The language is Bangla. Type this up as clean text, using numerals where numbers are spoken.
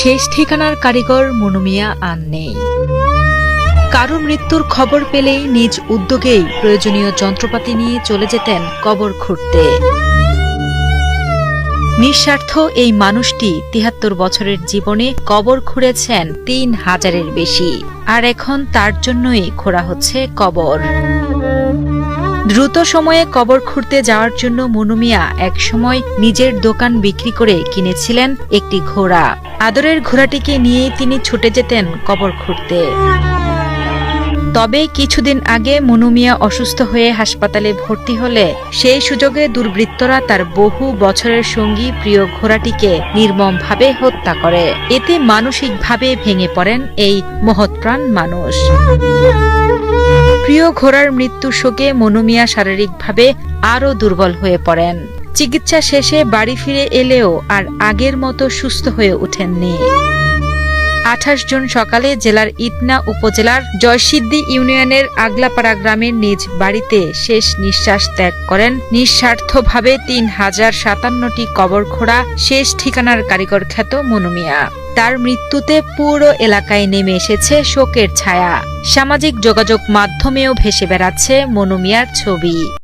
শেষ ঠিকানার কারিগর মনু মিয়া আর নেই। কারো মৃত্যুর খবর পেলেই নিজ উদ্যোগেই প্রয়োজনীয় যন্ত্রপাতি নিয়ে চলে যেতেন কবর খুঁড়তে। নিঃস্বার্থ এই মানুষটি ৭৩ বছরের জীবনে কবর খুঁড়েছেন ৩,০০০-এর বেশি, আর এখন তার জন্যই খোঁড়া হচ্ছে কবর। দ্রুত সময়ে কবর খুঁড়তে যাওয়ার জন্য মনু মিয়া একসময় নিজের দোকান বিক্রি করে কিনেছিলেন একটি ঘোড়া। আদরের ঘোড়াটিকে নিয়েই তিনি ছুটে যেতেন কবর খুঁড়তে। তবে কিছুদিন আগে মনু মিয়া অসুস্থ হয়ে হাসপাতালে ভর্তি হলে সেই সুযোগে দুর্বৃত্তরা তার বহু বছরের সঙ্গী প্রিয় ঘোড়াটিকে নির্মমভাবে হত্যা করে। এতে মানসিকভাবে ভেঙে পড়েন এই মহৎপ্রাণ মানুষ। প্রিয় ঘোড়ার মৃত্যু শোকে মনু মিয়া শারীরিকভাবে আরও দুর্বল হয়ে পড়েন। চিকিৎসা শেষে বাড়ি ফিরে এলেও আর আগের মতো সুস্থ হয়ে ওঠেননি। ২৮ জুন সকালে জেলার ইটনা উপজেলার জয়সিদ্ধি ইউনিয়নের আগলাপাড়া গ্রামের নিজ বাড়িতে শেষ নিঃশ্বাস ত্যাগ করেন নিঃস্বার্থভাবে ৩,০৫৭টি কবর খোঁড়া শেষ ঠিকানার কারিগর খ্যাত মনু মিয়া। তার মৃত্যুতে পুরো এলাকায় নেমে এসেছে শোকের ছায়া। সামাজিক যোগাযোগ মাধ্যমেও ভেসে বেড়াচ্ছে মনু মিয়ার ছবি।